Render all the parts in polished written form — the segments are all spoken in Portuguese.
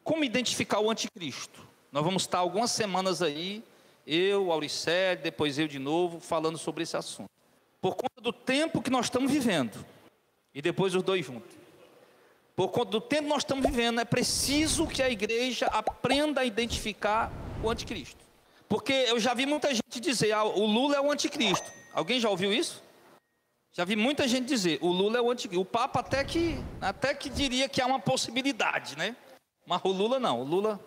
Como identificar o anticristo? Nós vamos estar algumas semanas aí, eu, Auricélio, depois eu de novo, falando sobre esse assunto. Por conta do tempo que nós estamos vivendo, e depois os dois juntos. Por conta do tempo que nós estamos vivendo, é preciso que a igreja aprenda a identificar o anticristo. Porque eu já vi muita gente dizer, o Lula é o anticristo. Alguém já ouviu isso? Já vi muita gente dizer, o Lula é o anticristo. O Papa até que diria que há uma possibilidade, né? Mas o Lula não, o Lula...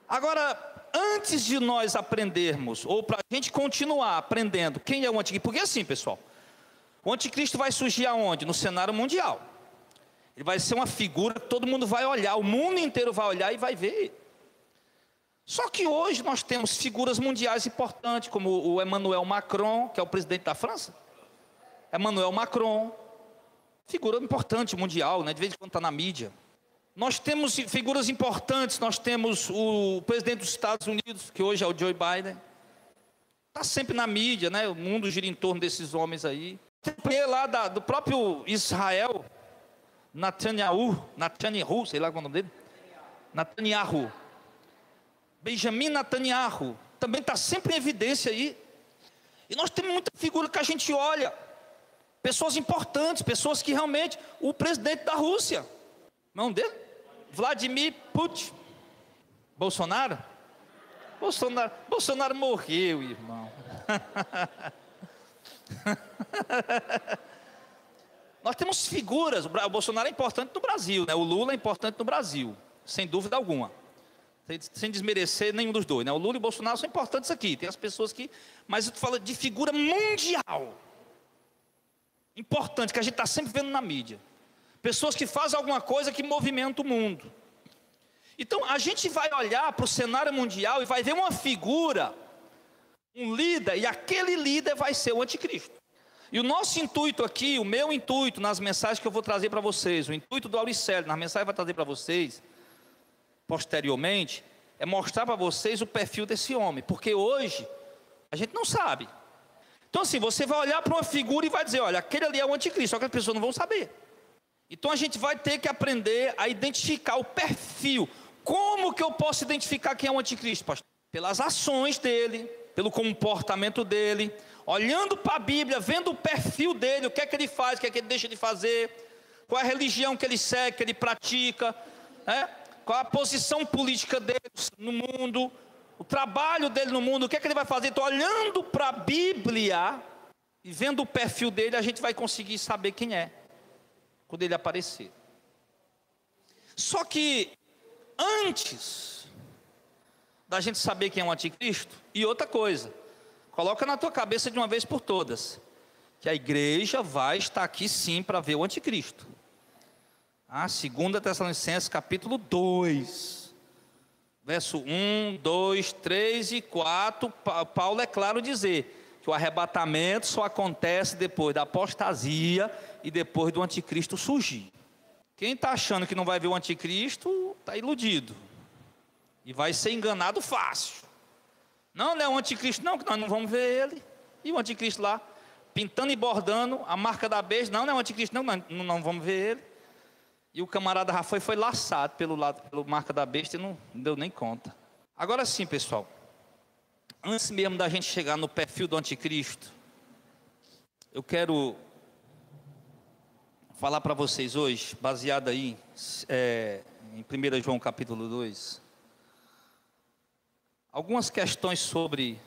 Agora, antes de nós aprendermos, ou para a gente continuar aprendendo quem é o anticristo, porque assim, pessoal, o anticristo vai surgir aonde? No cenário mundial. Ele vai ser uma figura que todo mundo vai olhar, o mundo inteiro vai olhar e vai ver. Só que hoje nós temos figuras mundiais importantes, como o Emmanuel Macron, que é o presidente da França. Emmanuel Macron, figura importante mundial, né? De vez em quando está na mídia. Nós temos figuras importantes, nós temos o presidente dos Estados Unidos, que hoje é o Joe Biden. Está sempre na mídia, né? O mundo gira em torno desses homens aí. Tem lá do próprio Israel, Netanyahu, sei lá qual é o nome dele. Netanyahu. Benjamin Netanyahu. Também está sempre em evidência aí. E nós temos muita figura que a gente olha. Pessoas importantes, pessoas que realmente... O presidente da Rússia. Não é um dele? Vladimir Putin. Bolsonaro? Bolsonaro morreu, irmão. Nós temos figuras. O Bolsonaro é importante no Brasil, né? O Lula é importante no Brasil, sem dúvida alguma. Sem desmerecer nenhum dos dois, né? O Lula e o Bolsonaro são importantes aqui. Tem as pessoas que... Mas eu estou falando de figura mundial. Importante, que a gente está sempre vendo na mídia. Pessoas que fazem alguma coisa que movimenta o mundo. Então a gente vai olhar para o cenário mundial e vai ver uma figura, um líder, e aquele líder vai ser o anticristo. E o nosso intuito aqui, o meu intuito nas mensagens que eu vou trazer para vocês, o intuito do Auricélio nas mensagens que vai trazer para vocês, posteriormente, é mostrar para vocês o perfil desse homem. Porque hoje, a gente não sabe. Então assim, você vai olhar para uma figura e vai dizer, olha, aquele ali é o anticristo, só que as pessoas não vão saber. Então a gente vai ter que aprender a identificar o perfil. Como que eu posso identificar quem é o anticristo, pastor? Pelas ações dele, pelo comportamento dele, olhando para a Bíblia, vendo o perfil dele, o que é que ele faz, o que é que ele deixa de fazer, qual é a religião que ele segue, que ele pratica, né? Qual é a posição política dele no mundo, o trabalho dele no mundo, o que é que ele vai fazer. Então, olhando para a Bíblia e vendo o perfil dele, a gente vai conseguir saber quem é, quando ele aparecer. Só que, antes da gente saber quem é o anticristo, e outra coisa, coloca na tua cabeça de uma vez por todas, que a igreja vai estar aqui sim para ver o anticristo. 2 Tessalonicenses capítulo 2, verso 1, 2, 3 e 4, Paulo é claro dizer que o arrebatamento só acontece depois da apostasia e depois do anticristo surgir. Quem está achando que não vai ver o anticristo, está iludido. E vai ser enganado fácil. Não é o anticristo não, que nós não vamos ver ele. E o anticristo lá, pintando e bordando a marca da besta. Não é o anticristo não, nós não vamos ver ele. E o camarada Rafael foi laçado pelo marca da besta e não deu nem conta. Agora sim, pessoal. Antes mesmo da gente chegar no perfil do anticristo, eu quero falar para vocês hoje, baseado aí em 1 João capítulo 2, algumas questões sobre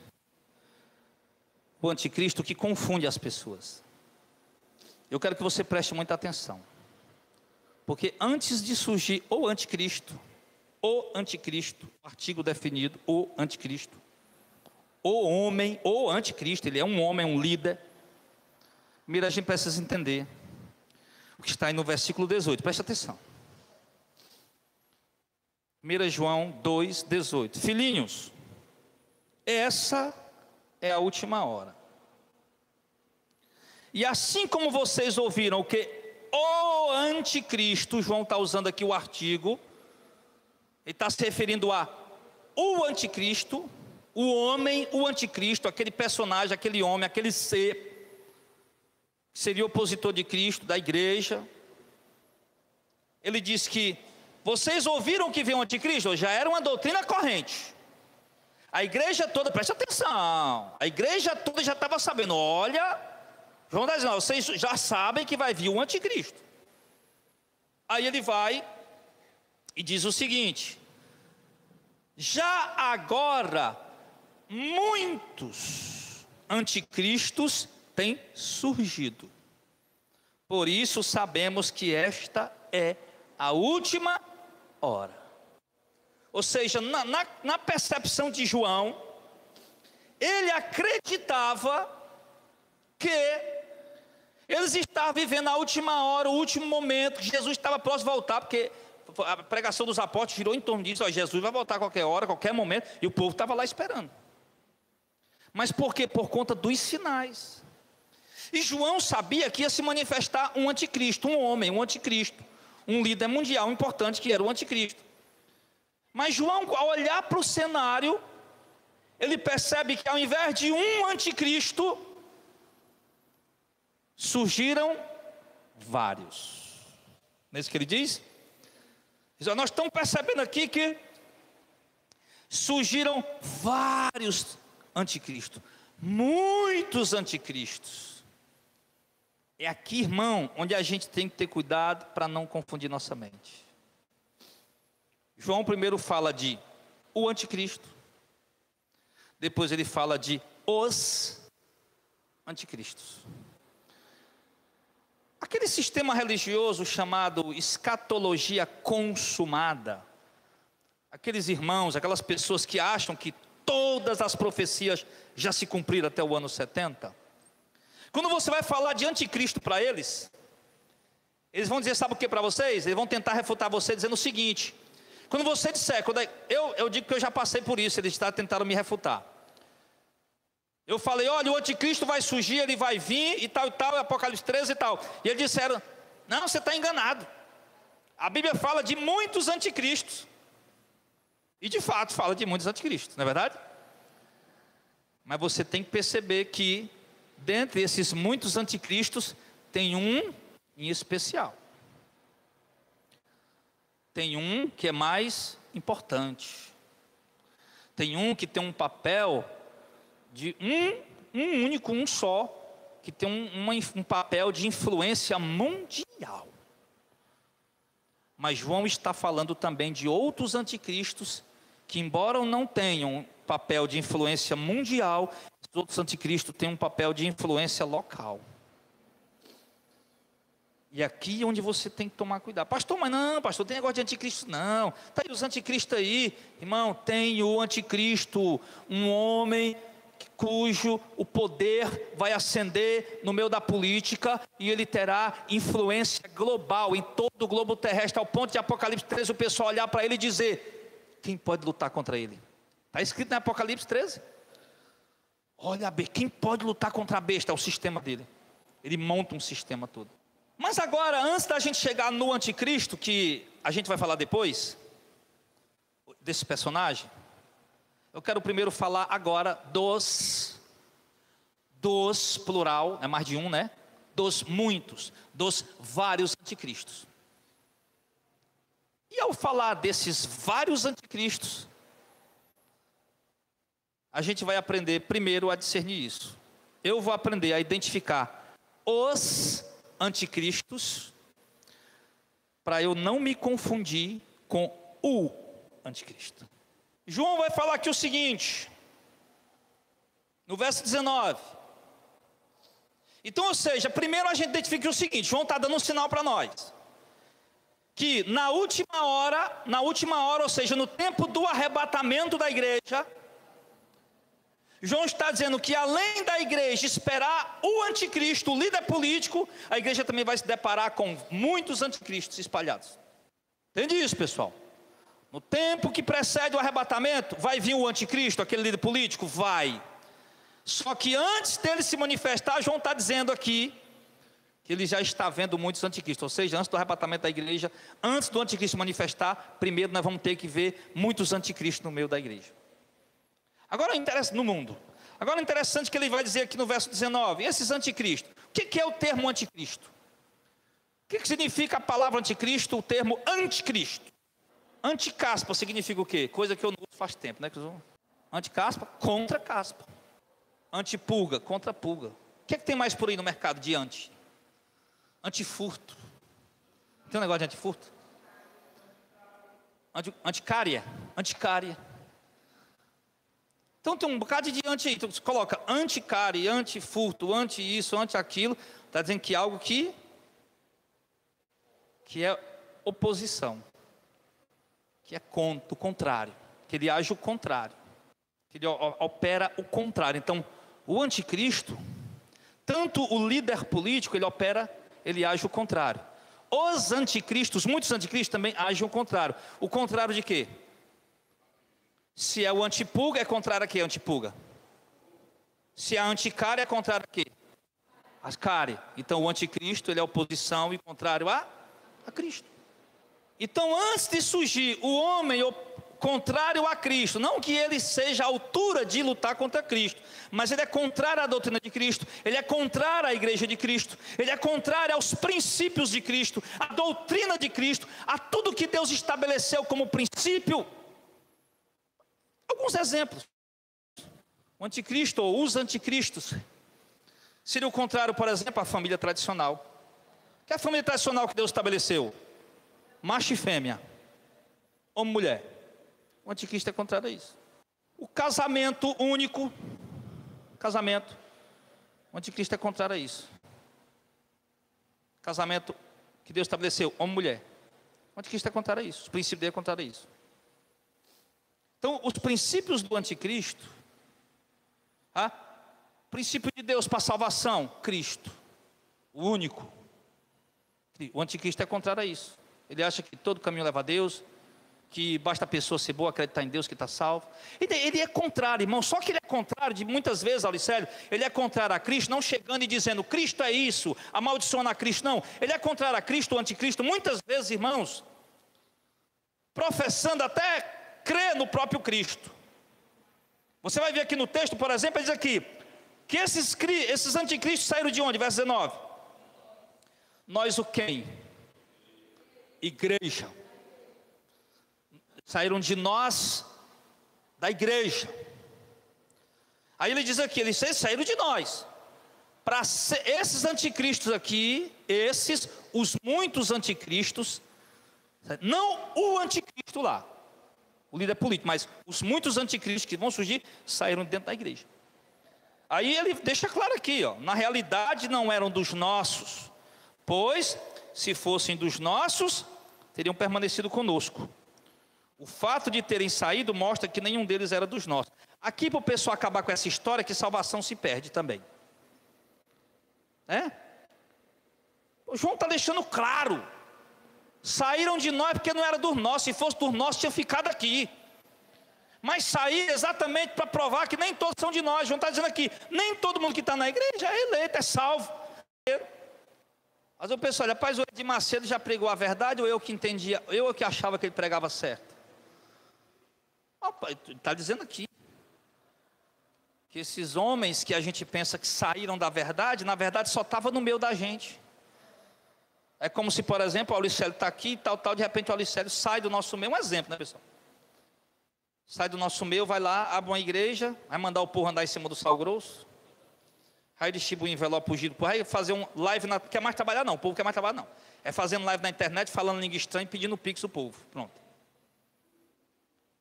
o anticristo que confunde as pessoas. Eu quero que você preste muita atenção. Porque antes de surgir o anticristo, artigo definido, o anticristo, o homem, o anticristo, ele é um homem, um líder. Primeiro a gente precisa entender o que está aí no versículo 18, preste atenção. 1 João 2, 18. Filhinhos, essa é a última hora. E assim como vocês ouviram o que o anticristo, João está usando aqui o artigo, ele está se referindo a o anticristo, o homem, o anticristo, aquele personagem, aquele homem, aquele ser, que seria opositor de Cristo, da igreja. Ele diz que vocês ouviram que veio um anticristo? Já era uma doutrina corrente. A igreja toda, preste atenção, a igreja toda já estava sabendo, olha, João está dizendo, vocês já sabem que vai vir um anticristo. Aí ele vai e diz o seguinte: já agora muitos anticristos têm surgido. Por isso sabemos que esta é a última hora. Ou seja, na percepção de João, ele acreditava que eles estavam vivendo a última hora, o último momento, que Jesus estava próximo de voltar, porque a pregação dos apóstolos girou em torno disso, ó, Jesus vai voltar a qualquer hora, a qualquer momento, e o povo estava lá esperando. Mas por quê? Por conta dos sinais. E João sabia que ia se manifestar um anticristo, um homem, um anticristo, um líder mundial importante que era o anticristo. Mas João, ao olhar para o cenário, ele percebe que ao invés de um anticristo, surgiram vários. Não é isso que ele diz? Nós estamos percebendo aqui que surgiram vários anticristos, muitos anticristos. É aqui, irmão, onde a gente tem que ter cuidado para não confundir nossa mente. João primeiro fala de o anticristo, depois ele fala de os anticristos. Aquele sistema religioso chamado escatologia consumada, aqueles irmãos, aquelas pessoas que acham que todas as profecias já se cumpriram até o ano 70, quando você vai falar de anticristo para eles, eles vão dizer, sabe o que para vocês? Eles vão tentar refutar você dizendo o seguinte: quando você disser, eu digo que eu já passei por isso, eles tentaram me refutar. Eu falei, olha, o anticristo vai surgir, ele vai vir e tal, Apocalipse 13 e tal. E eles disseram, não, você está enganado. A Bíblia fala de muitos anticristos. E de fato fala de muitos anticristos, não é verdade? Mas você tem que perceber que, dentre esses muitos anticristos, tem um em especial. Tem um que é mais importante. Tem um que tem um papel de um único, um só, que tem um papel de influência mundial. Mas João está falando também de outros anticristos, que embora não tenham um papel de influência mundial, os outros anticristos têm um papel de influência local. E aqui é onde você tem que tomar cuidado. Pastor, mas não, pastor, tem negócio de anticristo não. Está aí os anticristos aí. Irmão, tem o anticristo, um homem cujo o poder vai ascender no meio da política, e ele terá influência global em todo o globo terrestre, ao ponto de Apocalipse 13 o pessoal olhar para ele e dizer, quem pode lutar contra ele? Está escrito em Apocalipse 13. Olha, quem pode lutar contra a besta? É o sistema dele. Ele monta um sistema todo. Mas agora, antes da gente chegar no anticristo, que a gente vai falar depois, desse personagem, eu quero primeiro falar agora dos plural, é mais de um, né? Dos muitos, dos vários anticristos. E ao falar desses vários anticristos, a gente vai aprender primeiro a discernir isso. Eu vou aprender a identificar os anticristos, para eu não me confundir com o anticristo. João vai falar aqui o seguinte, no verso 19. Então, ou seja, primeiro a gente identifica o seguinte, João está dando um sinal para nós, que na última hora, ou seja, no tempo do arrebatamento da igreja, João está dizendo que além da igreja esperar o anticristo, o líder político, a igreja também vai se deparar com muitos anticristos espalhados. Entende isso, pessoal? No tempo que precede o arrebatamento, vai vir o anticristo, aquele líder político? Vai. Só que antes dele se manifestar, João está dizendo aqui, que ele já está vendo muitos anticristos. Ou seja, antes do arrebatamento da igreja, antes do anticristo manifestar, primeiro nós vamos ter que ver muitos anticristos no meio da igreja. Agora, no mundo. Agora é interessante que ele vai dizer aqui no verso 19, esses anticristos. O que é o termo anticristo? O que significa a palavra anticristo, o termo anticristo? Anticaspa significa o quê? Coisa que eu não uso faz tempo, né? Anticaspa, contra caspa. Antipulga, contra pulga. O que é que tem mais por aí no mercado de anti? Antifurto. Tem um negócio de antifurto? Anticária. Anticária. Então tem um bocado de anti aí. Então você coloca anticária, antifurto, anti isso, anti aquilo. Está dizendo que é algo que é oposição. Que é o contrário. Que ele age o contrário. Que ele opera o contrário. Então, o anticristo, tanto o líder político, ele age o contrário. Os anticristos, muitos anticristos também agem o contrário. O contrário de quê? Se é o antipulga, é contrário a quê? Antipulga. Se é a anticária, é contrário a quê? A cária. Então o anticristo, ele é oposição e contrário a Cristo. Então antes de surgir o homem contrário a Cristo, não que ele seja à altura de lutar contra Cristo, mas ele é contrário à doutrina de Cristo, ele é contrário à igreja de Cristo, ele é contrário aos princípios de Cristo, à doutrina de Cristo, a tudo que Deus estabeleceu como princípio. Alguns exemplos. O anticristo ou os anticristos seria o contrário, por exemplo, à família tradicional. Que é a família tradicional que Deus estabeleceu? Macho e fêmea, homem e mulher. O anticristo é contrário a isso. O casamento único, o anticristo é contrário a isso. Casamento que Deus estabeleceu, homem e mulher. O anticristo é contrário a isso. O princípio dele é contrário a isso. Então, os princípios do anticristo, princípio de Deus para a salvação, Cristo, o único. O anticristo é contrário a isso. Ele acha que todo caminho leva a Deus, que basta a pessoa ser boa, acreditar em Deus que está salvo. Ele é contrário, irmão. Só que ele é contrário de muitas vezes, Auricélio, ele é contrário a Cristo, não chegando e dizendo Cristo é isso, amaldiçoando a Cristo, não. Ele é contrário a Cristo, o anticristo, muitas vezes, irmãos, professando até crer no próprio Cristo. Você vai ver aqui no texto, por exemplo, ele diz aqui que esses anticristos saíram de onde? Verso 19. Nós o quem? Igreja. Saíram de nós, da igreja. Aí ele diz aqui, eles saíram de nós. Para esses anticristos aqui, os muitos anticristos, não o anticristo lá, o líder político, mas os muitos anticristos que vão surgir, saíram dentro da igreja. Aí ele deixa claro aqui, na realidade não eram dos nossos, pois se fossem dos nossos, teriam permanecido conosco. O fato de terem saído mostra que nenhum deles era dos nossos. Aqui para o pessoal acabar com essa história, que salvação se perde também. O João está deixando claro. Saíram de nós porque não era dos nossos. Se fosse dos nossos, tinha ficado aqui. Mas sair exatamente para provar que nem todos são de nós. João está dizendo aqui, nem todo mundo que está na igreja é eleito, é salvo. Mas o pessoal, rapaz, o Edir Macedo já pregou a verdade, ou eu que entendia, eu que achava que ele pregava certo? Está dizendo aqui que esses homens que a gente pensa que saíram da verdade, na verdade só estavam no meio da gente. É como se, por exemplo, o Auricélio está aqui, tal, de repente o Auricélio sai do nosso meio, um exemplo, né, pessoal? Sai do nosso meio, vai lá, abre uma igreja, vai mandar o povo andar em cima do sal grosso, aí distribui um envelope giro, aí fazer um live, quer mais trabalhar não, o povo quer mais trabalhar não. É fazendo live na internet, falando língua estranha, pedindo pix o povo, pronto.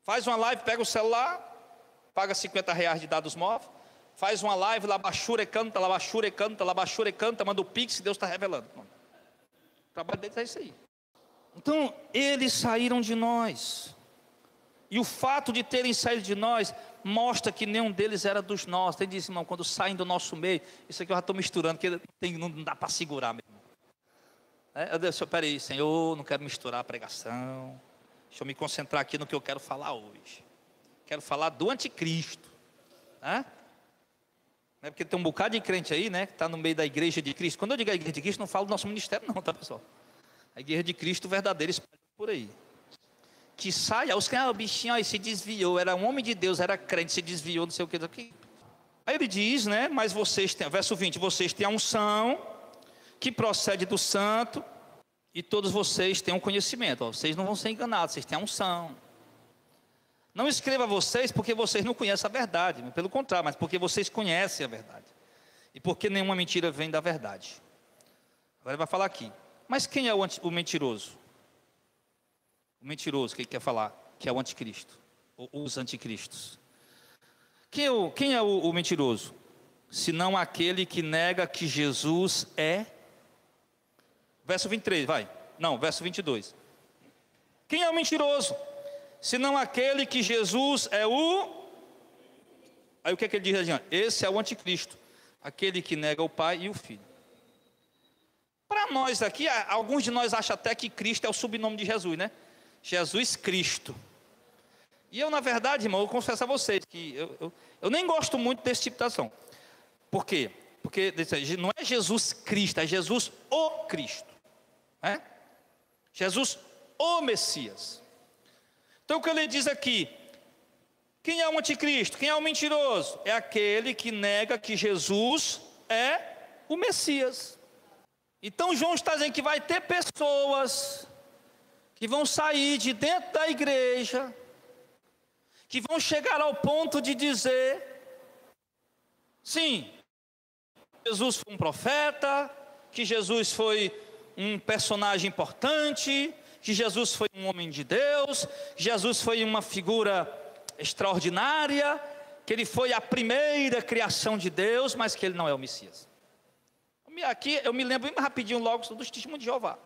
Faz uma live, pega o celular, paga R$50 de dados móveis, faz uma live, labachure canta, manda o pix, Deus está revelando. Pronto. O trabalho deles é isso aí. Então, eles saíram de nós. E o fato de terem saído de nós mostra que nenhum deles era dos nossos. Ele disse, irmão, quando saem do nosso meio, isso aqui eu já estou misturando, porque não dá para segurar mesmo. Eu disse, peraí, Senhor, não quero misturar a pregação. Deixa eu me concentrar aqui no que eu quero falar hoje. Quero falar do anticristo. Porque tem um bocado de crente aí, né, que está no meio da igreja de Cristo. Quando eu digo a igreja de Cristo, não falo do nosso ministério não, tá, pessoal? A igreja de Cristo verdadeira espalhada por aí. Que sai, os caras, o bichinho aí se desviou, era um homem de Deus, era crente, se desviou, não sei o que. Aí ele diz, né, mas vocês têm, verso 20, vocês têm a unção que procede do santo, E todos vocês têm um conhecimento. Vocês não vão ser enganados, vocês têm a unção. Não escreva vocês porque vocês não conhecem a verdade. Pelo contrário, mas porque vocês conhecem a verdade. E porque nenhuma mentira vem da verdade. Agora ele vai falar aqui. Mas quem é o mentiroso? O mentiroso que ele quer falar, que é o anticristo. Ou os anticristos. Quem é o mentiroso? Senão aquele que nega que Jesus é. Verso 23, vai. Não, verso 22. Quem é o mentiroso? Senão aquele que Jesus é o... Aí o que é que ele diz adiante? Esse é o anticristo. Aquele que nega o Pai e o Filho. Para nós aqui, alguns de nós acham até que Cristo é o subnome de Jesus, né? Jesus Cristo. E eu, na verdade, irmão, eu confesso a vocês que eu nem gosto muito desse tipo de ação. Por quê? Porque não é Jesus Cristo, é Jesus o Cristo. É? Jesus o Messias. Então o que ele diz aqui? Quem é o anticristo? Quem é o mentiroso? É aquele que nega que Jesus é o Messias. Então João está dizendo que vai ter pessoas que vão sair de dentro da igreja, que vão chegar ao ponto de dizer: sim, Jesus foi um profeta, que Jesus foi um personagem importante, que Jesus foi um homem de Deus, que Jesus foi uma figura extraordinária, que ele foi a primeira criação de Deus, mas que ele não é o Messias. Aqui eu me lembro bem rapidinho logo dos testemunhos de Jeová.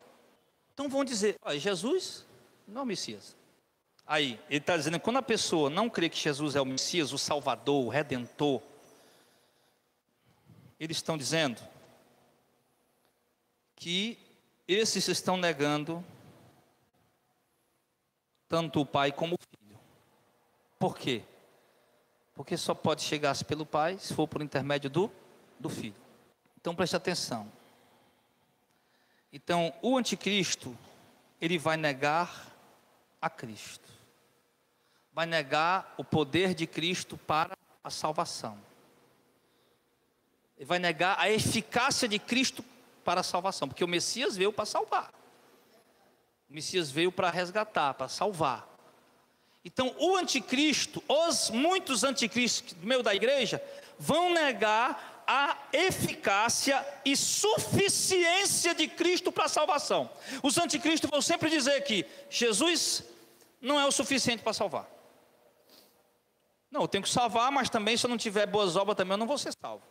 Então vão dizer: olha, Jesus não é o Messias. Aí ele está dizendo que quando a pessoa não crê que Jesus é o Messias, o Salvador, o Redentor, eles estão dizendo que esses estão negando tanto o Pai como o Filho. Por quê? Porque só pode chegar pelo Pai se for por intermédio do Filho. Então preste atenção. Então o anticristo, ele vai negar a Cristo. Vai negar o poder de Cristo para a salvação. Ele vai negar a eficácia de Cristo para a salvação, porque o Messias veio para salvar. O Messias veio para resgatar, para salvar. Então o anticristo, muitos anticristos do meio da igreja, vão negar a eficácia e suficiência de Cristo para a salvação. Os anticristos vão sempre dizer que Jesus não é o suficiente para salvar. Não, eu tenho que salvar, mas também se eu não tiver boas obras também eu não vou ser salvo.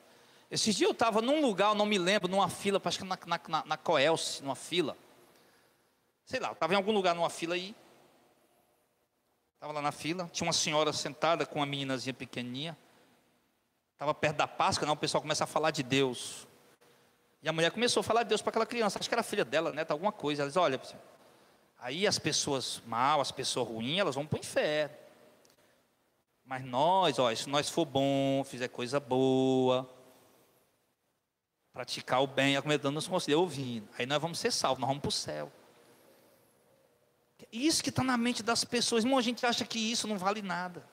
Esses dias eu estava num lugar, eu não me lembro, numa fila, acho que na Coelce, numa fila. Sei lá, eu estava em algum lugar numa fila aí. Estava lá na fila, tinha uma senhora sentada com uma meninazinha pequenininha. Estava perto da Páscoa, né? O pessoal começa a falar de Deus. E a mulher começou a falar de Deus para aquela criança. Acho que era filha dela, né? Alguma coisa. Ela diz: olha, aí as pessoas mal, as pessoas ruins, elas vão para o inferno. Mas nós, ó, se nós for bom, fizer coisa boa, praticar o bem, a dando nos conselhos, ouvindo, aí nós vamos ser salvos, nós vamos para o céu. Isso que está na mente das pessoas. Irmão, a gente acha que isso não vale nada.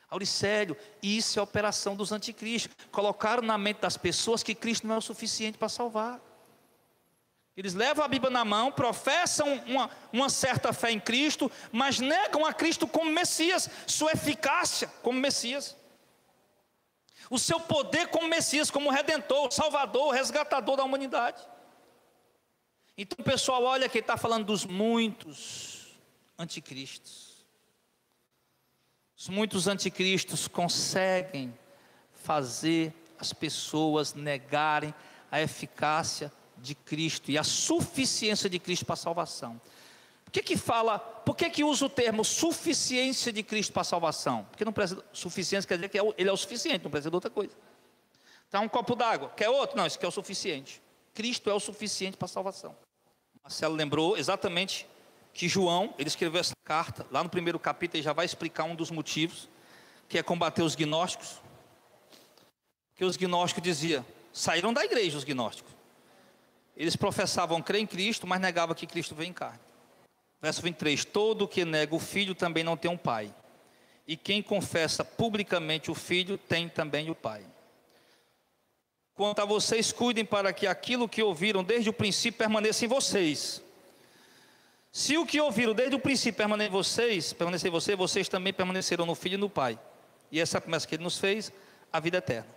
Auricélio, isso é a operação dos anticristos. Colocaram na mente das pessoas que Cristo não é o suficiente para salvar. Eles levam a Bíblia na mão, professam uma certa fé em Cristo, mas negam a Cristo como Messias, sua eficácia como Messias, o seu poder como Messias, como Redentor, Salvador, Resgatador da humanidade. Então o pessoal olha que ele está falando dos muitos anticristos. Os muitos anticristos conseguem fazer as pessoas negarem a eficácia de Cristo e a suficiência de Cristo para a salvação. Por que usa o termo suficiência de Cristo para a salvação? Porque não precisa, suficiência quer dizer que ele é o suficiente, não precisa de outra coisa. Então um copo d'água, quer outro? Não, isso aqui é o suficiente. Cristo é o suficiente para a salvação. Marcelo lembrou exatamente que João, ele escreveu essa carta, lá no primeiro capítulo ele já vai explicar um dos motivos, que é combater os gnósticos. Que os gnósticos diziam, saíram da igreja os gnósticos. Eles professavam crer em Cristo, mas negavam que Cristo veio em carne. Verso 23, todo que nega o Filho também não tem um Pai. E quem confessa publicamente o Filho, tem também o Pai. Quanto a vocês, cuidem para que aquilo que ouviram desde o princípio permaneça em vocês. Se o que ouviram desde o princípio permanecer em você, vocês também permanecerão no Filho e no Pai. E essa é a promessa que Ele nos fez, a vida eterna.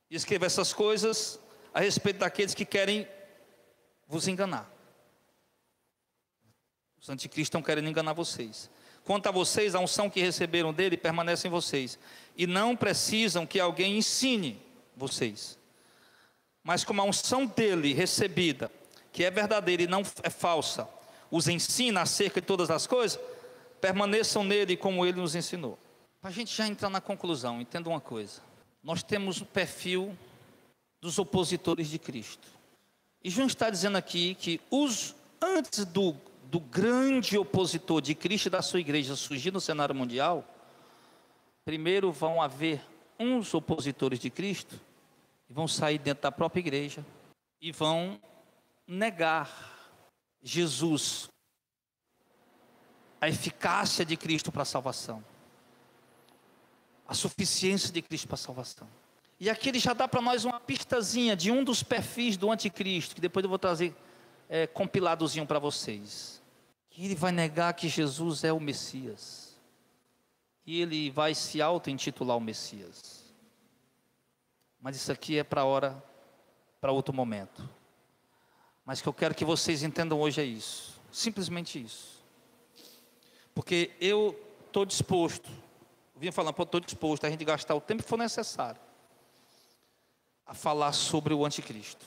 E escreva essas coisas a respeito daqueles que querem vos enganar. Os anticristos estão querendo enganar vocês. Quanto a vocês, a unção que receberam dele permanece em vocês. E não precisam que alguém ensine vocês. Mas como a unção dele recebida, que é verdadeira e não é falsa, os ensina acerca de todas as coisas, permaneçam nele como ele nos ensinou. Para a gente já entrar na conclusão, entenda uma coisa. Nós temos o perfil dos opositores de Cristo. E João está dizendo aqui que antes do grande opositor de Cristo e da sua igreja surgir no cenário mundial, primeiro vão haver uns opositores de Cristo, e vão sair dentro da própria igreja, e vão negar Jesus, a eficácia de Cristo para a salvação, a suficiência de Cristo para a salvação. E aqui ele já dá para nós uma pistazinha de um dos perfis do anticristo, que depois eu vou trazer compiladozinho para vocês. Que ele vai negar que Jesus é o Messias, e ele vai se auto-intitular o Messias. Mas isso aqui é para outro momento. Mas que eu quero que vocês entendam hoje é isso, simplesmente isso. Porque eu estou disposto, vinha falando, estou disposto a gente gastar o tempo que for necessário a falar sobre o anticristo,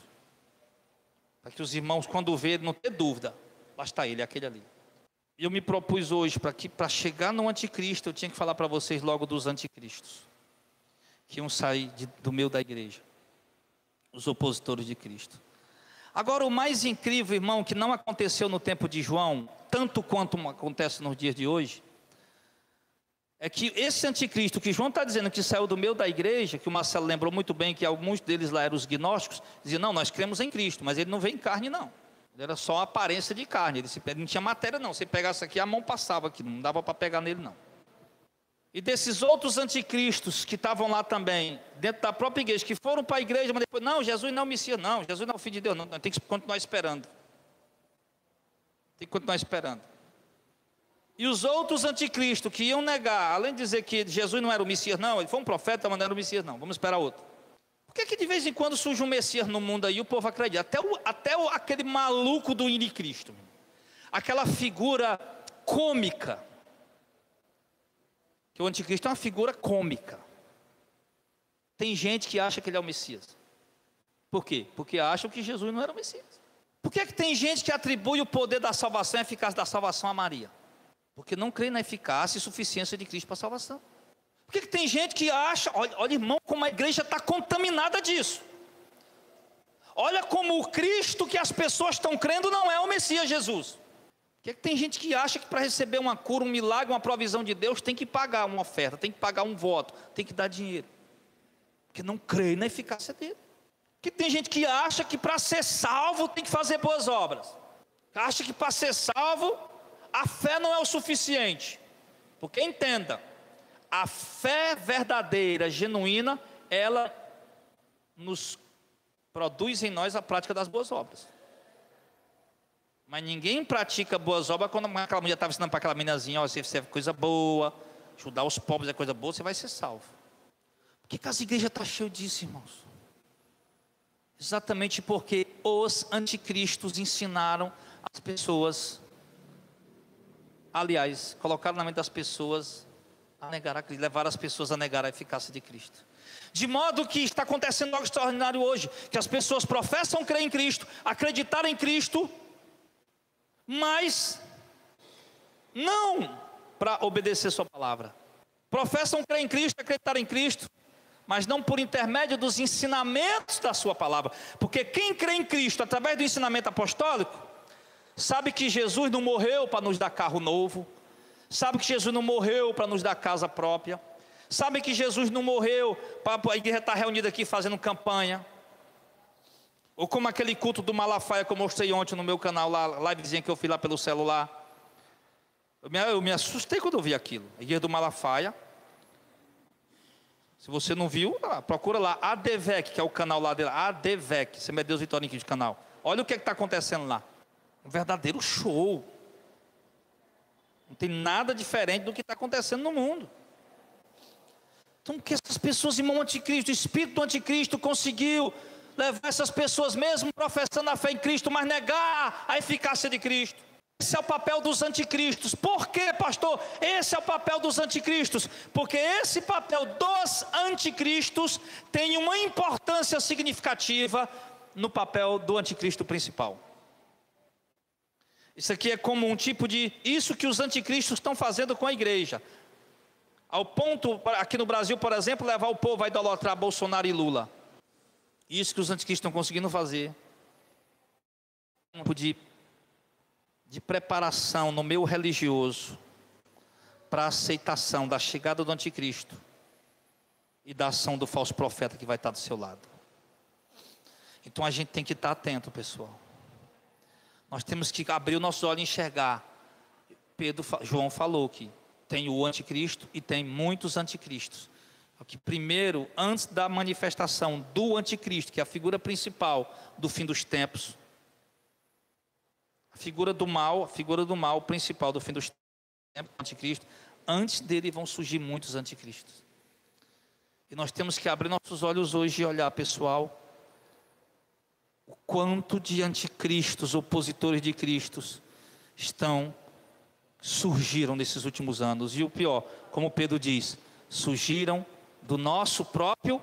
para que os irmãos, quando verem, não ter dúvida, lá está ele, aquele ali. E eu me propus hoje, para chegar no anticristo, eu tinha que falar para vocês logo dos anticristos, que iam sair do meio da igreja, os opositores de Cristo. Agora, o mais incrível, irmão, que não aconteceu no tempo de João, tanto quanto acontece nos dias de hoje, é que esse anticristo que João está dizendo que saiu do meio da igreja, que o Marcelo lembrou muito bem que alguns deles lá eram os gnósticos, diziam, não, nós cremos em Cristo, mas ele não veio em carne não, ele era só a aparência de carne, ele não tinha matéria não, se pegasse aqui a mão passava aqui, não dava para pegar nele não. E desses outros anticristos que estavam lá também, dentro da própria igreja, que foram para a igreja, mas depois, não, Jesus não é o Messias, não, Jesus não é o Filho de Deus, não, tem que continuar esperando. Tem que continuar esperando. E os outros anticristos que iam negar, além de dizer que Jesus não era o Messias, não, ele foi um profeta, mas não era o Messias, não, vamos esperar outro. Por que de vez em quando surge um Messias no mundo aí e o povo acredita? Até aquele maluco do anticristo, aquela figura cômica, que o anticristo é uma figura cômica. Tem gente que acha que ele é o Messias. Por quê? Porque acham que Jesus não era o Messias. Por que tem gente que atribui o poder da salvação e a eficácia da salvação a Maria? Porque não crê na eficácia e suficiência de Cristo para a salvação. Por que tem gente que acha, olha irmão, como a igreja está contaminada disso. Olha como o Cristo que as pessoas estão crendo não é o Messias Jesus. Por que tem gente que acha que para receber uma cura, um milagre, uma provisão de Deus, tem que pagar uma oferta, tem que pagar um voto, tem que dar dinheiro. Porque não crê na eficácia dele. Porque tem gente que acha que para ser salvo tem que fazer boas obras. Acha que para ser salvo, a fé não é o suficiente. Porque entenda, a fé verdadeira, genuína, ela nos produz em nós a prática das boas obras. Mas ninguém pratica boas obras quando aquela mulher estava ensinando para aquela meninazinha, ó, você é coisa boa, ajudar os pobres é coisa boa, você vai ser salvo. Por que as igrejas estão cheias disso, irmãos? Exatamente porque os anticristos ensinaram as pessoas, aliás, colocaram na mente das pessoas a negar a Cristo, levaram as pessoas a negar a eficácia de Cristo. De modo que está acontecendo algo extraordinário hoje, que as pessoas professam crer em Cristo, acreditar em Cristo, mas não para obedecer sua palavra. Professam crer em Cristo, acreditar em Cristo, mas não por intermédio dos ensinamentos da sua palavra. Porque quem crê em Cristo através do ensinamento apostólico, sabe que Jesus não morreu para nos dar carro novo, sabe que Jesus não morreu para nos dar casa própria, sabe que Jesus não morreu para a igreja estar reunida aqui fazendo campanha, ou como aquele culto do Malafaia que eu mostrei ontem no meu canal lá, livezinha que eu fiz lá pelo celular. Eu me assustei quando eu vi aquilo. A igreja do Malafaia. Se você não viu, procura lá, ADVEC, que é o canal lá dele, ADVEC, Assembleia de Deus Vitória em Cristo canal. Olha o que está acontecendo lá. Um verdadeiro show. Não tem nada diferente do que está acontecendo no mundo. Então, que essas pessoas, irmão, anticristo, o espírito do anticristo conseguiu levar essas pessoas, mesmo professando a fé em Cristo, mas negar a eficácia de Cristo. Esse é o papel dos anticristos. Por quê, pastor? Esse é o papel dos anticristos. Porque esse papel dos anticristos tem uma importância significativa no papel do anticristo principal. Isso aqui é como um tipo de... Isso que os anticristos estão fazendo com a igreja. Ao ponto, aqui no Brasil, por exemplo, levar o povo a idolatrar Bolsonaro e Lula. Isso que os anticristos estão conseguindo fazer. Um tipo de preparação no meio religioso para a aceitação da chegada do anticristo e da ação do falso profeta que vai estar do seu lado. Então a gente tem que estar atento, pessoal. Nós temos que abrir o nosso olho e enxergar. João falou que tem o anticristo e tem muitos anticristos. Que primeiro, antes da manifestação do anticristo, que é a figura principal do fim dos tempos, a figura do mal principal do fim dos tempos, o anticristo, antes dele vão surgir muitos anticristos. E nós temos que abrir nossos olhos hoje e olhar, pessoal, o quanto de anticristos, opositores de Cristo, surgiram nesses últimos anos. E o pior, como Pedro diz, surgiram do nosso próprio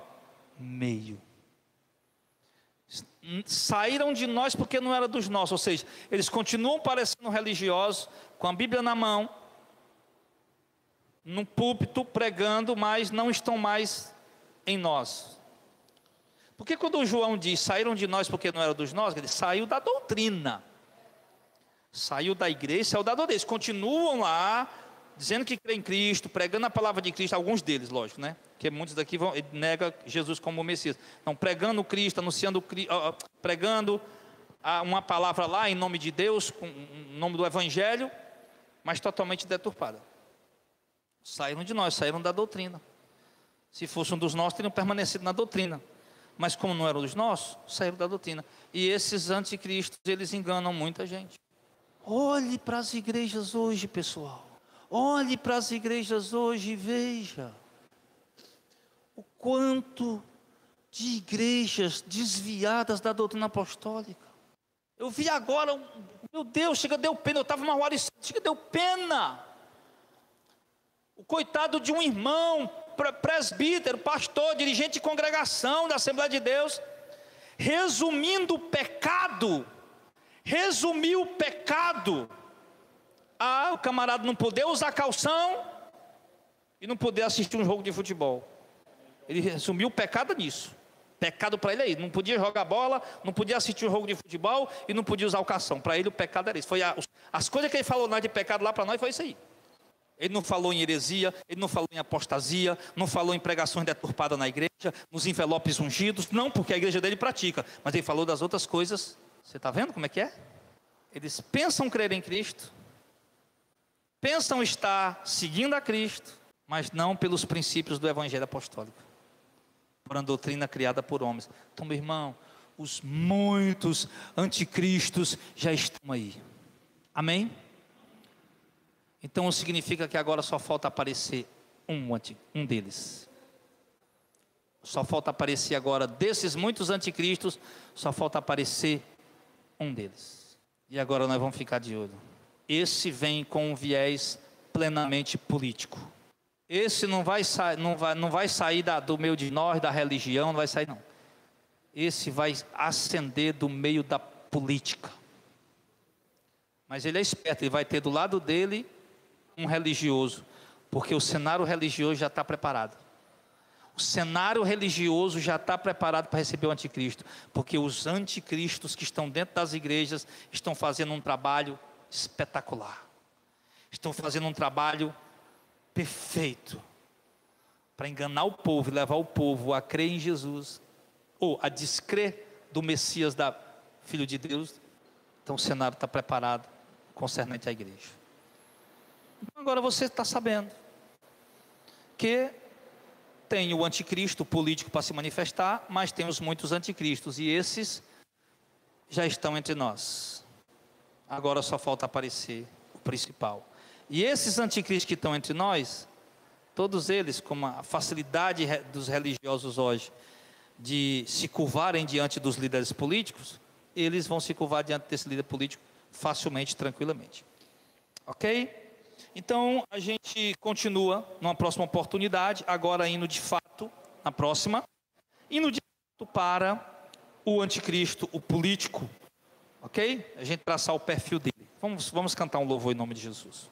meio. Saíram de nós porque não era dos nossos, ou seja, eles continuam parecendo religiosos, com a Bíblia na mão, no púlpito pregando, mas não estão mais em nós. Porque quando o João diz, saíram de nós porque não era dos nossos, ele saiu da doutrina, saiu da igreja, saiu da doutrina. Eles continuam lá, dizendo que crê em Cristo, pregando a palavra de Cristo, alguns deles, lógico, né? Porque muitos daqui negam Jesus como o Messias. Então, pregando Cristo, anunciando, pregando uma palavra lá em nome de Deus, com o nome do Evangelho, mas totalmente deturpada. Saíram de nós, saíram da doutrina. Se fossem dos nossos, teriam permanecido na doutrina. Mas como não eram dos nossos, saíram da doutrina. E esses anticristos, eles enganam muita gente. Olhe para as igrejas hoje, pessoal. Olhe para as igrejas hoje e veja o quanto de igrejas desviadas da doutrina apostólica. Eu vi agora, meu Deus, deu pena. Eu estava uma hora e deu pena. O coitado de um irmão, presbítero, pastor, dirigente de congregação da Assembleia de Deus, resumiu o pecado. O camarada não poder usar calção e não poder assistir um jogo de futebol. Ele resumiu o pecado nisso. Pecado para ele aí, não podia jogar bola, não podia assistir um jogo de futebol e não podia usar o calção. Para ele o pecado era isso. As coisas que ele falou de pecado lá para nós foi isso aí. Ele não falou em heresia, ele não falou em apostasia, não falou em pregações deturpadas na igreja, nos envelopes ungidos, não, porque a igreja dele pratica, mas ele falou das outras coisas. Você está vendo como é que é? Eles pensam crer em Cristo, pensam estar seguindo a Cristo, mas não pelos princípios do Evangelho apostólico, por uma doutrina criada por homens. Então, meu irmão, os muitos anticristos já estão aí. Amém? Então significa que agora só falta aparecer um deles. Só falta aparecer agora, desses muitos anticristos, só falta aparecer um deles. E agora nós vamos ficar de olho. Esse vem com um viés plenamente político. Esse não vai sair do meio de nós, da religião, não vai sair não. Esse vai ascender do meio da política. Mas ele é esperto, ele vai ter do lado dele um religioso, porque o cenário religioso já está preparado. O cenário religioso já está preparado para receber o anticristo, porque os anticristos que estão dentro das igrejas estão fazendo um trabalho espetacular, estão fazendo um trabalho perfeito para enganar o povo e levar o povo a crer em Jesus, ou a descrer do Messias, Filho de Deus. Então o cenário está preparado concernente à igreja. Então agora você está sabendo que tem o anticristo político para se manifestar, mas tem os muitos anticristos, e esses já estão entre nós. Agora só falta aparecer o principal. E esses anticristos que estão entre nós, todos eles, com a facilidade dos religiosos hoje de se curvarem diante dos líderes políticos, eles vão se curvar diante desse líder político facilmente, tranquilamente. Ok? Então a gente continua numa próxima oportunidade, agora indo de fato, na próxima, indo de fato para o anticristo, o político. Ok? A gente traçar o perfil dele. Vamos cantar um louvor em nome de Jesus.